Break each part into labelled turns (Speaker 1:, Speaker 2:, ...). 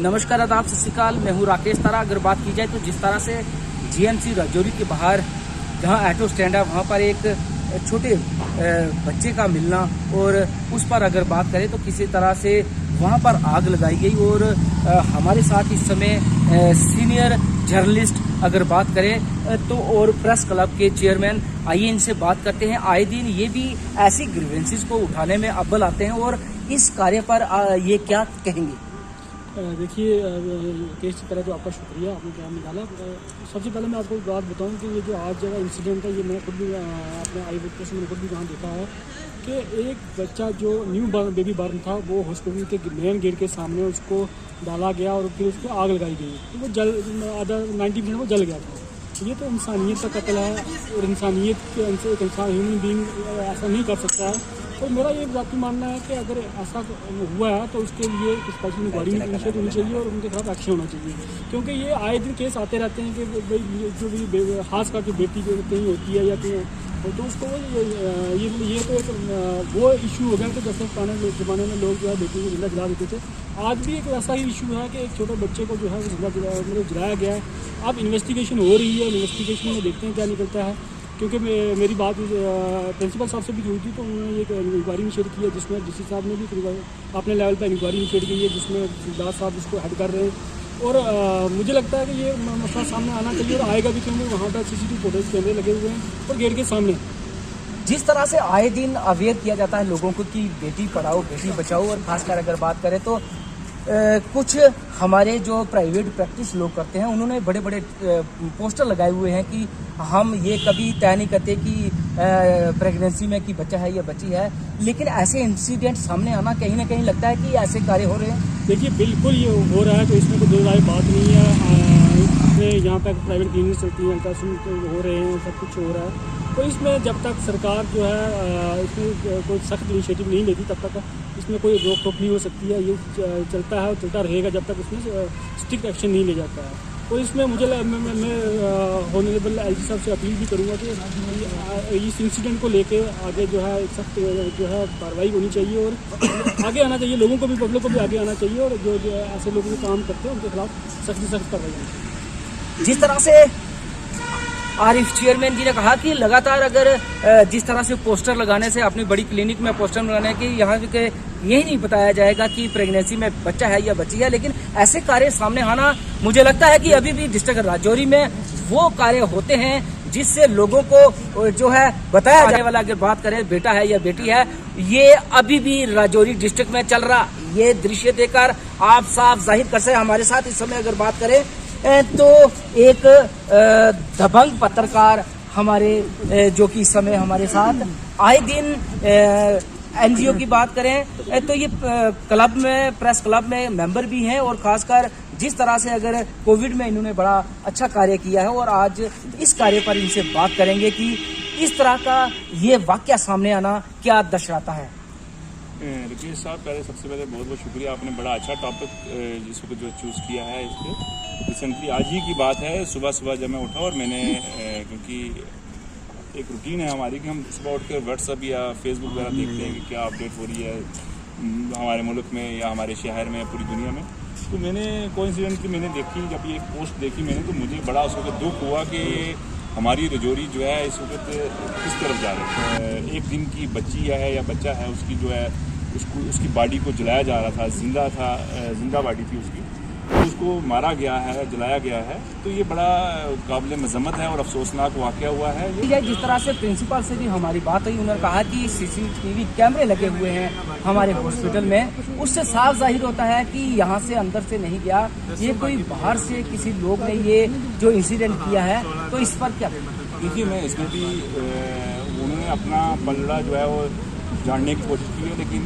Speaker 1: नमस्कार, आदाब, सत श्री अकाल। मैं हूँ राकेश तारा। अगर बात की जाए तो जिस तरह से जीएमसी राजौरी के बाहर जहाँ ऑटो स्टैंड है वहाँ पर एक छोटे बच्चे का मिलना और उस पर अगर बात करें तो किसी तरह से वहाँ पर आग लगाई गई। और हमारे साथ इस समय सीनियर जर्नलिस्ट अगर बात करें तो और प्रेस क्लब के चेयरमैन, आइए इनसे बात करते हैं। आए दिन ये भी ऐसी ग्रीवेंसेस को उठाने में अव्वल आते हैं और इस कार्य पर ये क्या कहेंगे?
Speaker 2: देखिए केस से पहले तो आपका शुक्रिया, आपने टाइम निकाला। सबसे पहले मैं आपको एक बात बताऊं कि ये जो आज जगह इंसिडेंट है, ये मैं खुद भी अपने आई विटनेस मैंने खुद भी वहाँ देखा है कि एक बच्चा जो न्यू बेबी बर्न था वो हॉस्पिटल के मेन गेट के सामने उसको डाला गया और फिर उसको आग लगाई गई। तो वो आधा 90% वो जल गया था। ये तो इंसानियत का कत्ल है और इंसानियत के अंदर एक इंसान ह्यूमन बीइंग ऐसा नहीं कर सकता है। तो मेरा ये जाती मानना है कि अगर ऐसा हुआ है तो उसके लिए स्पेशल इंक्वायरी इनिशिएट होनी चाहिए और उनके खिलाफ एक्शन होना चाहिए, क्योंकि ये आए दिन केस आते रहते हैं कि जो भी खास करके बेटी जो कहीं होती है या कहीं तो उसको ये तो एक वो इशू हो गया कि जैसे पुराने ज़माने में लोग जो है बेटी को जिंदा जला देते थे। आज भी एक ऐसा ही इशू है कि एक छोटे बच्चे को जो है जिंदा जलाया गया है। अब इन्वेस्टिगेशन हो रही है, इन्वेस्टिगेशन में देखते हैं क्या निकलता है। क्योंकि मेरी बात प्रिंसिपल साहब से भी हुई थी तो उन्होंने एक इंक्वायरी इनिशिएट की है जिसमें डीसी साहब ने भी अपने लेवल पर इंक्वायरी इनिशिएट की है जिसमें दास साहब इसको हेड कर रहे हैं। और मुझे लगता है कि ये मसला सामने आना चाहिए और आएगा भी, क्योंकि वहाँ पर CCTV फुटेज कैमरे लगे हुए हैं और गेट के सामने।
Speaker 1: जिस तरह से आए दिन अवेयर किया जाता है लोगों को कि बेटी पढ़ाओ बेटी बचाओ, और खासकर अगर बात करें तो कुछ हमारे जो प्राइवेट प्रैक्टिस लोग करते हैं उन्होंने बड़े बड़े पोस्टर लगाए हुए हैं कि हम ये कभी तय नहीं करते कि प्रेगनेंसी में कि बच्चा है या बच्ची है, लेकिन ऐसे इंसिडेंट सामने आना कहीं ना कहीं लगता है कि ऐसे कार्य हो रहे हैं।
Speaker 2: देखिए बिल्कुल ये हो रहा है, तो इसमें तो दो राय बात नहीं है। यहाँ पर प्राइवेट क्लिनिक चलती है, अल्ट्रासाउंड हो रहे हैं, सब कुछ हो रहा है। तो इसमें जब तक सरकार जो है इसमें कोई सख्त इनिशिएटिव नहीं लेती तब तक इसमें कोई रोक टोक नहीं हो सकती है। ये चलता है और चलता रहेगा जब तक इसमें स्ट्रिक्ट एक्शन नहीं लिया जाता है। तो इसमें मुझे मैं ऑनरेबल LG साहब से अपील भी करूँगा कि इस इंसिडेंट को लेके आगे जो है सख्त जो है कार्रवाई होनी चाहिए और आगे आना चाहिए, लोगों को भी, पब्लिक को भी आगे आना चाहिए और जो ऐसे लोग जो काम करते हैं उनके खिलाफ सख्त से सख्त कार्रवाई होनी चाहिए।
Speaker 1: जिस तरह से आरिफ चेयरमैन जी ने कहा कि लगातार अगर जिस तरह से पोस्टर लगाने से अपनी बड़ी क्लिनिक में पोस्टर लगाने की यहाँ के यही नहीं बताया जाएगा कि प्रेगनेंसी में बच्चा है या बच्ची है, लेकिन ऐसे कार्य सामने आना मुझे लगता है कि अभी भी डिस्ट्रिक्ट राजौरी में वो कार्य होते हैं जिससे लोगों को जो है बताया जाने वाला, अगर बात करें बेटा है या बेटी है, ये अभी भी राजौरी डिस्ट्रिक्ट में चल रहा। ये दृश्य देखकर आप साफ जाहिर कर सकते हैं। हमारे साथ इस समय अगर बात करें तो एक दबंग पत्रकार हमारे जो कि इस समय हमारे साथ आए दिन NGO की बात करें तो ये क्लब में, प्रेस क्लब में मेंबर भी हैं और खासकर जिस तरह से अगर कोविड में इन्होंने बड़ा अच्छा कार्य किया है और आज इस कार्य पर इनसे बात करेंगे कि इस तरह का ये वाकया सामने आना क्या दर्शाता है।
Speaker 3: रकेश साहब, पहले सबसे पहले बहुत बहुत शुक्रिया, आपने बड़ा अच्छा टॉपिक जिसको जो चूज़ किया है। इस पर रिसेंटली आज ही की बात है, सुबह सुबह जब मैं उठा और मैंने क्योंकि एक रूटीन है हमारी कि हम सुबह उठ कर व्हाट्सअप या फेसबुक वगैरह देखते हैं कि क्या अपडेट हो रही है हमारे मुल्क में या हमारे शहर में या पूरी दुनिया में। तो मैंने कोइंसिडेंटली मैंने देखी, जब ये एक पोस्ट देखी मैंने, तो मुझे बड़ा उस वक्त दुख हुआ कि हमारी राजौरी जो है इस वक्त किस तरफ जा रही है। एक दिन की बच्ची है या बच्चा है, उसकी जो है उसकी बॉडी को जलाया जा रहा था, जिंदा बॉडी थी उसकी, तो उसको मारा गया है, जलाया गया है। तो ये बड़ा काबिल मजम्मत है और अफसोसनाक वाक़या हुआ है।
Speaker 1: जिस तरह से प्रिंसिपल से भी हमारी बात हुई, उन्होंने कहा कि CCTV कैमरे लगे हुए हैं हमारे हॉस्पिटल में, उससे साफ जाहिर होता है कि यहाँ से अंदर से नहीं गया, ये कोई बाहर से किसी लोग ने ये जो इंसिडेंट किया है। तो इस पर क्या?
Speaker 3: देखिए, मैं इसमें भी उन्होंने अपना पलड़ा जो है वो जानने की कोशिश की है, लेकिन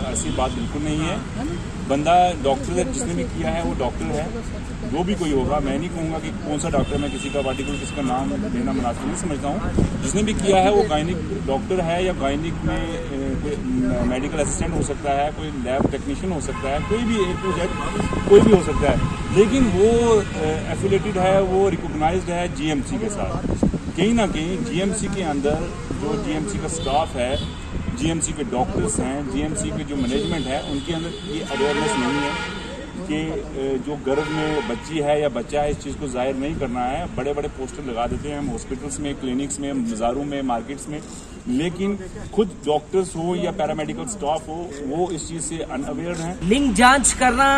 Speaker 3: ऐसी बात बिल्कुल नहीं है। बंदा डॉक्टर जिसने भी किया है वो डॉक्टर है, जो भी कोई होगा। मैं नहीं कहूँगा कि कौन सा डॉक्टर, मैं किसी का पार्टिकुलर किसी का नाम लेना मुनासिब नहीं समझता हूँ। जिसने भी किया है वो गायनिक डॉक्टर है या गायनिक में कोई मेडिकल असिस्टेंट हो सकता है, कोई लैब टेक्नीशियन हो सकता है, कोई भी A to Z कोई भी हो सकता है, लेकिन वो एफिलेटेड है, वो रिकॉग्नाइज्ड है GMC के साथ। कहीं ना कहीं GMC के अंदर जो GMC का स्टाफ है, GMC के डॉक्टर्स हैं, GMC के जो मैनेजमेंट है, उनके अंदर ये अवेयरनेस नहीं है। कि जो गर्भ में बच्ची है या बच्चा है इस चीज़ को जाहिर नहीं करना है। बड़े बड़े पोस्टर लगा देते हैं हम हॉस्पिटल्स में, क्लिनिक्स में, बाज़ारों में, मार्केट्स में, लेकिन खुद डॉक्टर्स हो या पैरामेडिकल स्टाफ हो वो इस चीज़ से अनअवेयर हैं।
Speaker 1: लिंग जांच करना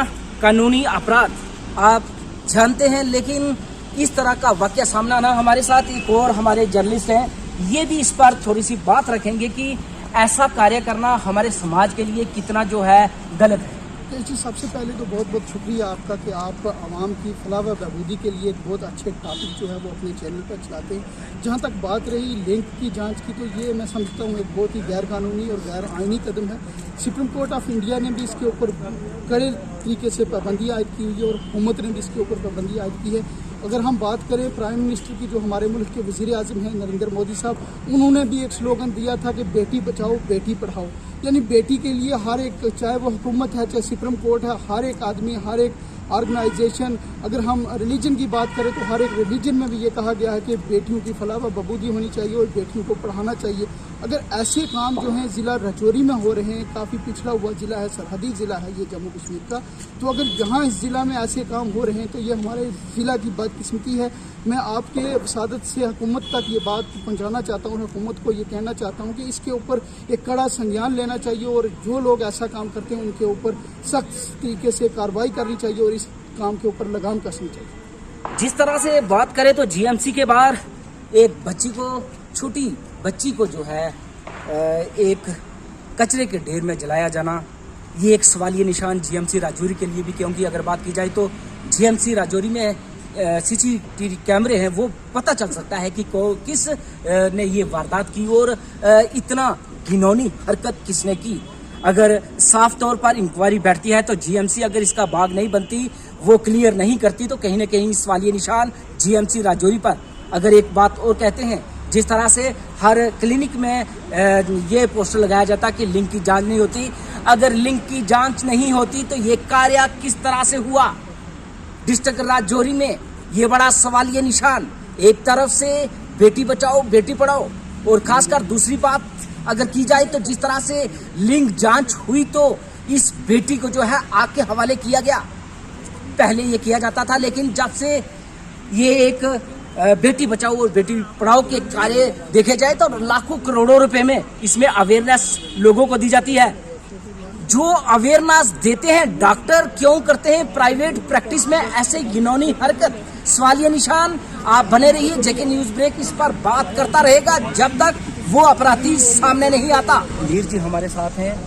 Speaker 1: कानूनी अपराध आप जानते हैं, लेकिन इस तरह का वाकया सामने आना, हमारे साथ एक और हमारे जर्नलिस्ट हैं, ये भी इस पर थोड़ी सी बात रखेंगे कि ऐसा कार्य करना हमारे समाज के लिए कितना जो है गलत है।
Speaker 4: तो जी सबसे पहले तो बहुत बहुत शुक्रिया आपका कि आप आवाम की फलाह व बहबूदी के लिए एक बहुत अच्छे टॉपिक जो है वो अपने चैनल पर चलाते हैं। जहाँ तक बात रही लिंग की जांच की, तो ये मैं समझता हूँ एक बहुत ही गैर कानूनी और गैर आइनी कदम है। सुप्रीम कोर्ट ऑफ इंडिया ने भी इसके ऊपर कड़े तरीके से पाबंदी आयद की हुई है और हुकूमत ने भी इसके ऊपर पाबंदी आयद की है। अगर हम बात करें प्राइम मिनिस्टर की, जो हमारे मुल्क के वज़ीर आज़म हैं नरेंद्र मोदी साहब, उन्होंने भी एक स्लोगन दिया था कि बेटी बचाओ बेटी पढ़ाओ, यानी बेटी के लिए हर एक, चाहे वो हुकूमत है चाहे सुप्रीम कोर्ट है, हर एक आदमी, हर एक ऑर्गेनाइजेशन, अगर हम रिलीजन की बात करें तो हर एक रिलीजन में भी ये कहा गया है कि बेटियों की फलाह व बहबूदी होनी चाहिए और बेटियों को पढ़ाना चाहिए। अगर ऐसे काम जो हैं ज़िला राजौरी में हो रहे हैं, काफ़ी पिछड़ा हुआ ज़िला है, सरहदी ज़िला है ये जम्मू कश्मीर का, तो अगर यहाँ इस ज़िला में ऐसे काम हो रहे हैं तो ये हमारे ज़िला की बदकिस्मती है। मैं आपके वसादत से हुकूमत तक ये बात पहुँचाना चाहता हूँ, हुकूमत को ये कहना चाहता हूँ कि इसके ऊपर एक कड़ा संज्ञान लेना चाहिए और जो लोग ऐसा काम करते हैं उनके ऊपर सख्त तरीके से कार्रवाई करनी चाहिए और इस काम के ऊपर लगाम कसनी चाहिए।
Speaker 1: जिस तरह से बात करें तो जीएमसी के बाहर एक बच्ची को, छोटी बच्ची को जो है एक कचरे के ढेर में जलाया जाना, ये एक सवालिया निशान जीएमसी राजौरी के लिए भी, क्योंकि अगर बात की जाए तो जीएमसी राजौरी में सीसीटीवी कैमरे हैं, वो पता चल सकता है कि किस ने ये वारदात की और इतना घिनौनी हरकत किसने की। अगर साफ तौर पर इंक्वायरी बैठती है तो जीएमसी अगर इसका बाग नहीं बनती, वो क्लियर नहीं करती, तो कहीं ना कहीं सवालिया निशान जीएमसी राजौरी पर। अगर एक बात और कहते हैं, जिस तरह से हर क्लिनिक में ये पोस्टर लगाया जाता कि लिंग की जांच नहीं होती, अगर लिंग की जांच नहीं होती तो ये कार्य किस तरह से हुआ डिस्ट्रिक्ट राजौरी में, ये बड़ा सवालिया निशान। एक तरफ से बेटी बचाओ बेटी पढ़ाओ, और खासकर दूसरी बात अगर की जाए तो जिस तरह से लिंग जांच हुई तो इस बेटी को जो है आग के हवाले किया गया। पहले ये किया जाता था, लेकिन जब से ये एक बेटी बचाओ और बेटी पढ़ाओ के कार्य देखे जाए तो लाखों करोड़ों रुपए में इसमें अवेयरनेस लोगों को दी जाती है। जो अवेयरनेस देते हैं डॉक्टर क्यों करते हैं प्राइवेट प्रैक्टिस में ऐसे घिनौनी हरकत? सवालिया निशान। आप बने रहिए, जेके न्यूज ब्रेक इस पर बात करता रहेगा जब तक वो अपराधी सामने नहीं आता। वीर जी हमारे साथ हैं।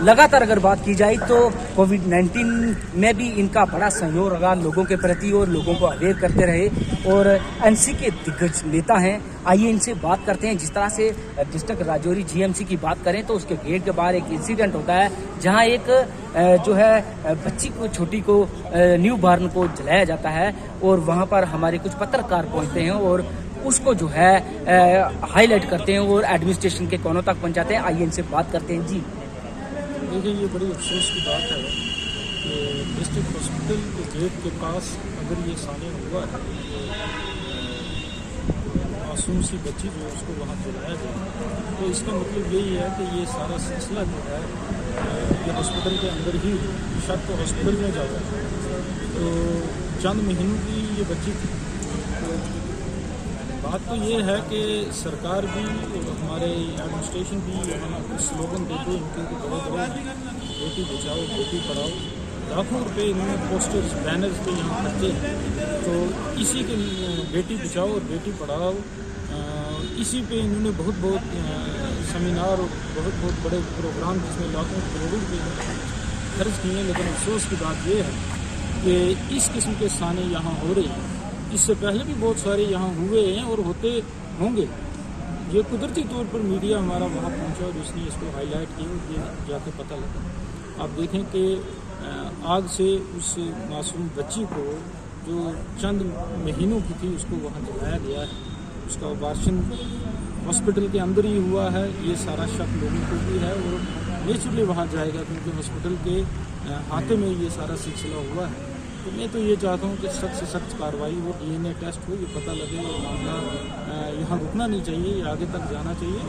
Speaker 1: लगातार अगर बात की जाए तो कोविड-19 में भी इनका बड़ा सहयोग रहा लोगों के प्रति और लोगों को अवेयर करते रहे, और एनसी के दिग्गज नेता हैं। आइए इनसे बात करते हैं। जिस तरह से डिस्ट्रिक्ट राजौरी जीएमसी की बात करें तो उसके गेट के बाहर एक इंसिडेंट होता है जहां एक जो है बच्ची को, छोटी को, न्यू बॉर्न को जलाया जाता है, और वहां पर हमारे कुछ पत्रकार पहुंचते हैं और उसको जो है हाईलाइट करते हैं और एडमिनिस्ट्रेशन के कोनों तक पहुंचाते हैं। आइए इनसे बात करते हैं। जी
Speaker 2: देखिए, ये बड़ी अफसोस की बात है कि डिस्ट्रिक्ट हॉस्पिटल के गेट के पास अगर ये सामने हुआ है, मासूम सी बच्ची जो उसको वहाँ जलाया गया, तो इसका मतलब यही है कि ये सारा सिलसिला जो है ये हॉस्पिटल के अंदर ही, शायद तो हॉस्पिटल में जा रहा है। तो चंद महीनों की ये बच्ची थी। तो बात तो ये है कि सरकार भी, हमारे एडमिनिस्ट्रेशन भी स्लोगन देते इनके बड़े बड़े, बेटी बचाओ बेटी पढ़ाओ, लाखों रुपए इन्होंने पोस्टर्स बैनर्स पे यहाँ खर्चे हैं। तो इसी के बेटी बचाओ और बेटी पढ़ाओ, इसी पे इन्होंने बहुत सेमिनार और बहुत बड़े प्रोग्राम जिसमें लाखों करोड़ों रुपये खर्च किए हैं। लेकिन अफसोस की बात यह है कि इस किस्म के साने यहाँ हो रहे हैं। इससे पहले भी बहुत सारे यहाँ हुए हैं और होते होंगे। ये कुदरती तौर पर मीडिया हमारा वहाँ पहुँचा और जिसने इसको हाईलाइट किया, ये जाके पता लगा। आप देखें कि आग से उस मासूम बच्ची को जो चंद महीनों की थी उसको वहाँ जलाया गया है। उसका ऑपरेशन हॉस्पिटल के अंदर ही हुआ है। ये सारा शक लोगों को भी है और नेचुरली वहाँ जाएगा क्योंकि हॉस्पिटल के हाथे में ये सारा सिलसिला हुआ है। तो मैं तो ये चाहता हूँ कि सख्त से सख्त कार्रवाई हो, DNA टेस्ट हो, ये पता लगे। ये मामला यहाँ रुकना नहीं चाहिए, ये आगे तक जाना चाहिए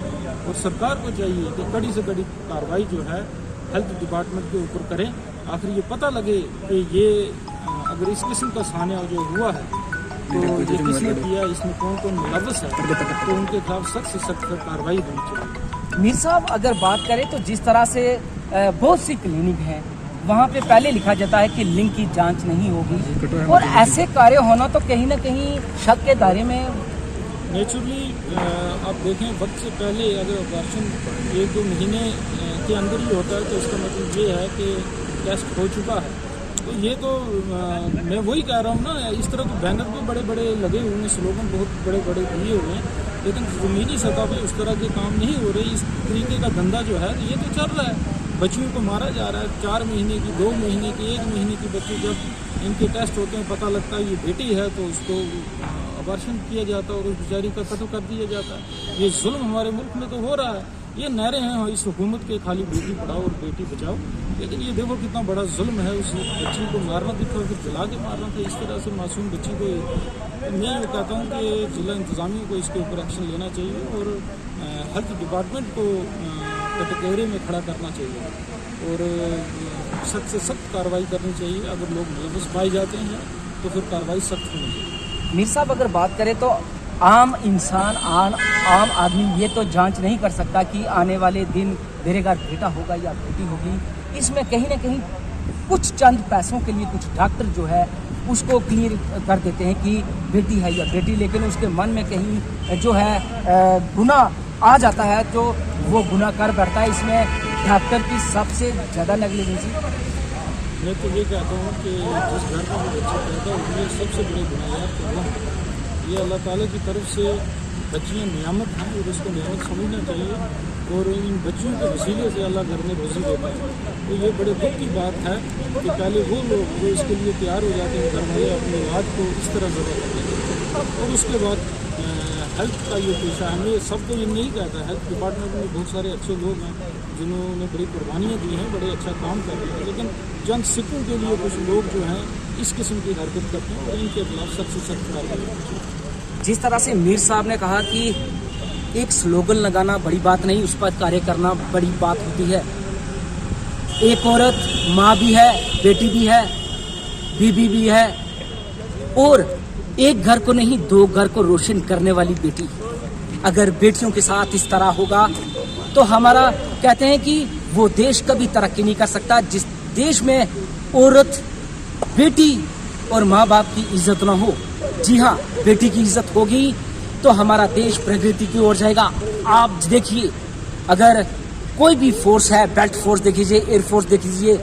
Speaker 2: और सरकार को चाहिए कि कड़ी से कड़ी कार्रवाई जो है हेल्थ डिपार्टमेंट के ऊपर करें आखिर ये पता लगे कि ये अगर इस किस्म का सान्या जो हुआ है तो ये किसने किया, इसमें कौन कौन मुलव्वस है, तो उनके खिलाफ सख्त से सख्त कार्रवाई होनी चाहिए।
Speaker 1: मीर साहब अगर बात करें तो जिस तरह से बहुत सी क्लिनिक हैं वहाँ पे पहले लिखा जाता है कि लिंग की जांच नहीं होगी, और ऐसे कार्य होना तो कहीं ना कहीं शक के दायरे में।
Speaker 2: नेचुरली आप देखें वक्त से पहले अगर ऑपरेशन 1-2 महीने के अंदर ही होता है तो इसका मतलब ये है कि टेस्ट हो चुका है। तो ये तो मैं वही कह रहा हूँ ना, इस तरह तो बैनर भी बड़े बड़े लगे हुए हैं, स्लोगन बहुत बड़े बड़े दिए हुए हैं, लेकिन ज़मीनी सतह पर उस तरह के काम नहीं हो रहे। इस तरीके का धंधा जो है ये तो चल रहा है, बच्चियों को मारा जा रहा है। 4 महीने की, 2 महीने की, 1 महीने की बच्ची जब इनके टेस्ट होते हैं पता लगता है ये बेटी है तो उसको अबॉर्शन किया जाता है और उस बेचारी का कत्ल कर दिया जाता है। ये जुल्म हमारे मुल्क में तो हो रहा है। ये नारे हैं इस हुकूमत के, खाली बेटी पढ़ाओ और बेटी बचाओ, लेकिन ये देखो कितना बड़ा जुल्म है। उस बच्ची को मारना दिखा, फिर जला के मारना था, इस तरह से मासूम बच्ची को। मैं ये कहता हूँ कि जिला इंतज़ामिया को इसके ऊपर एक्शन लेना चाहिए और हेल्थ डिपार्टमेंट को कटघरे में खड़ा करना चाहिए और सख्त से सख्त कार्रवाई करनी चाहिए। अगर लोग मुलव्वस पाए जाते हैं तो फिर कार्रवाई सख्त होनी चाहिए।
Speaker 1: मीर साहब अगर बात करें तो आम इंसान आम आदमी ये तो जांच नहीं कर सकता कि आने वाले दिन मेरे घर बेटा होगा या बेटी होगी। इसमें कहीं ना कहीं कुछ चंद पैसों के लिए कुछ डॉक्टर जो है उसको क्लियर कर देते हैं कि बेटी है या बेटी, लेकिन उसके मन में कहीं जो है गुनाह आ जाता है तो वो गुनाह कर बैठता है। इसमें डॉक्टर की सबसे ज़्यादा नेग्लिजेंसी।
Speaker 2: मैं तो ये कहता हूँ कि जिस घर में भी बच्चा पैदा हुए हैं सबसे बड़े गुनहगार तो वो हैं। ये अल्लाह ताला की तरफ से बच्चियाँ नियामत हैं और इसको नियामत समझना चाहिए और इन बच्चियों के वसीले से अल्लाह घर में रोज़ी देता है। तो ये बड़े दुख की बात है कि पहले वो लोग जो इसके लिए तैयार हो जाते हैं घर वाले अपनी औलाद को इस तरह ज़बह करते हैं और उसके बाद हेल्थ का ये पेशा है। मैं सबको ये नहीं कहता, हेल्थ डिपार्टमेंट में बहुत सारे अच्छे लोग हैं जिन्होंने बड़ी कुर्बानियाँ दी हैं, बड़े अच्छा काम कर रहे हैं, लेकिन चंद सिक्कों के लिए कुछ लोग जो हैं इस किस्म की हरकत करते हैं और इनके खिलाफ सख्त से सख्त कार्रवाई होनी चाहिए।
Speaker 1: जिस तरह से मीर साहब ने कहा कि एक स्लोगन लगाना बड़ी बात नहीं, उस पर कार्य करना बड़ी बात होती है। एक औरत माँ भी है, बेटी भी है, बीबी भी है और एक घर को नहीं 2 घर को रोशन करने वाली बेटी। अगर बेटियों के साथ इस तरह होगा तो हमारा कहते हैं कि वो देश कभी तरक्की नहीं कर सकता। जिस देश में औरत, बेटी और माँ बाप की इज्जत ना हो, जी हाँ, बेटी की इज्जत होगी तो हमारा देश प्रगति की ओर जाएगा। आप देखिए, अगर कोई भी फोर्स है, बेल्ट फोर्स देख लीजिए, एयरफोर्स देख लीजिए,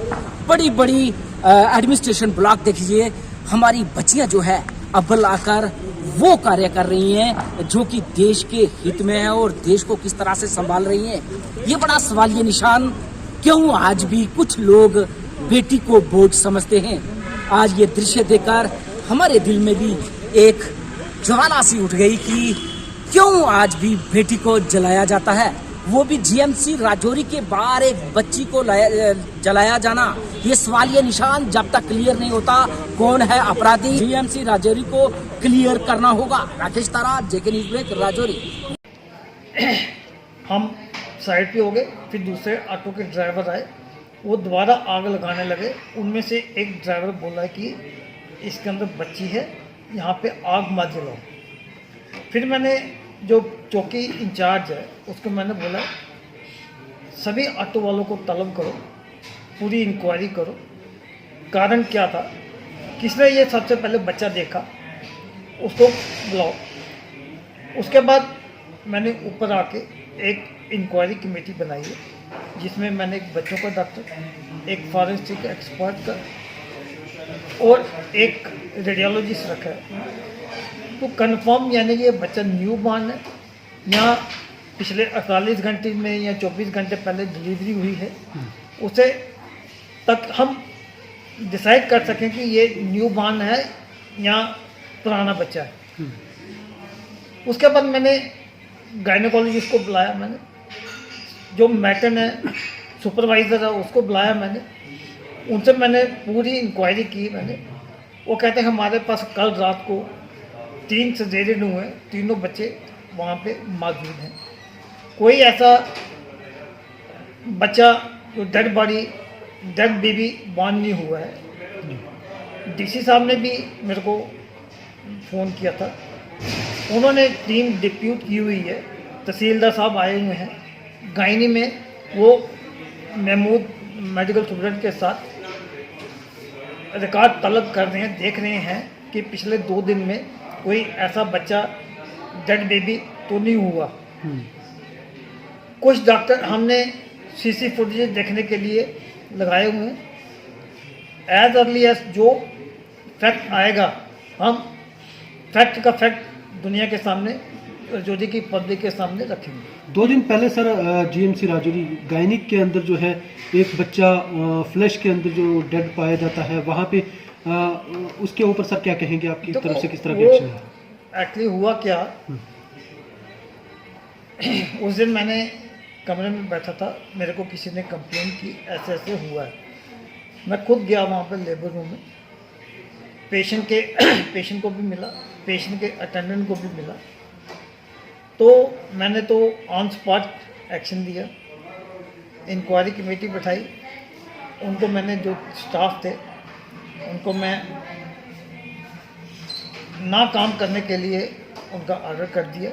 Speaker 1: बड़ी बड़ी एडमिनिस्ट्रेशन ब्लॉक देख लीजिए, हमारी बच्चियां जो है अव्वल आकर वो कार्य कर रही हैं जो कि देश के हित में है और देश को किस तरह से संभाल रही हैं। ये बड़ा सवालिया निशान क्यों आज भी कुछ लोग बेटी को बोझ समझते हैं। आज ये दृश्य देखकर हमारे दिल में भी एक ज्वाला सी उठ गई कि क्यों आज भी बेटी को जलाया जाता है, वो भी जीएमसी राजौरी के बाहर एक बच्ची को जलाया जाना। ये सवालिया निशान जब तक क्लियर नहीं होता कौन है अपराधी, जीएमसी राजौरी को क्लियर करना होगा। राकेश तारा, जेके न्यूज़ ब्रेक, राजौरी।
Speaker 5: हम साइड पे हो गए, फिर दूसरे ऑटो के ड्राइवर आए, वो दोबारा आग लगाने लगे। उनमें से एक ड्राइवर बोला कि इसके अंदर बच्ची है, यहाँ पे आग मत जलाओ। फिर मैंने जो चौकी इंचार्ज है उसको मैंने बोला सभी ऑटो वालों को तलब करो, पूरी इंक्वायरी करो, कारण क्या था, किसने ये सबसे पहले बच्चा देखा, उसको बुलाओ। उसके बाद मैंने ऊपर आके एक इंक्वायरी कमेटी बनाई है जिसमें मैंने एक बच्चों का डॉक्टर, एक फॉरेंसिक एक्सपर्ट का और एक रेडियोलॉजिस्ट रखा है। तो कंफर्म यानी कि ये बच्चा न्यू बॉर्न है या पिछले 48 घंटे में या 24 घंटे पहले डिलीवरी हुई है, उसे तक हम डिसाइड कर सकें कि ये न्यू बॉर्न है या पुराना बच्चा है। उसके बाद मैंने गायनेकोलॉजिस्ट को बुलाया, मैंने जो मैटर्न है सुपरवाइज़र है उसको बुलाया, मैंने उनसे मैंने पूरी इंक्वायरी की। मैंने वो कहते हैं हमारे पास कल रात को 3 सजेरियन हुए, तीनों बच्चे वहाँ पे मौजूद हैं। कोई ऐसा बच्चा जो dead body dead baby born नहीं हुआ है। डीसी साहब ने भी मेरे को फ़ोन किया था, उन्होंने टीम डिप्यूट की हुई है, तहसीलदार साहब आए हुए हैं गायनी में, वो महमूद मेडिकल सुपरडेंट के साथ रिकॉर्ड तलब कर रहे हैं, देख रहे हैं कि पिछले 2 दिन में कोई ऐसा बच्चा डेड बेबी तो नहीं हुआ। कुछ डॉक्टर हमने सीसी फुटेज देखने के लिए लगाए हुए हैं। एज अर्ली एज जो फैक्ट आएगा हम फैक्ट का फैक्ट दुनिया के सामने, जोधी की पब्लिक के सामने रखेंगे।
Speaker 6: 2 दिन पहले सर जीएमसी राजौरी गायनिक के अंदर जो है एक बच्चा फ्लैश के अंदर जो डेड पाया जाता है, वहाँ पे उसके ऊपर सर क्या कहेंगे, आपकी तरफ से किस तरह का एक्शन है?
Speaker 5: एक्चुअली हुआ क्या, उस दिन मैंने कमरे में बैठा था, मेरे को किसी ने कंप्लेन की ऐसे ऐसे हुआ है। मैं खुद गया वहाँ पर लेबर रूम में, पेशेंट को भी मिला, पेशेंट के अटेंडेंट को भी मिला, तो मैंने तो ऑन स्पॉट एक्शन दिया। इंक्वायरी कमेटी बैठाई, उनको मैंने जो स्टाफ थे उनको मैं ना काम करने के लिए उनका ऑर्डर कर दिया।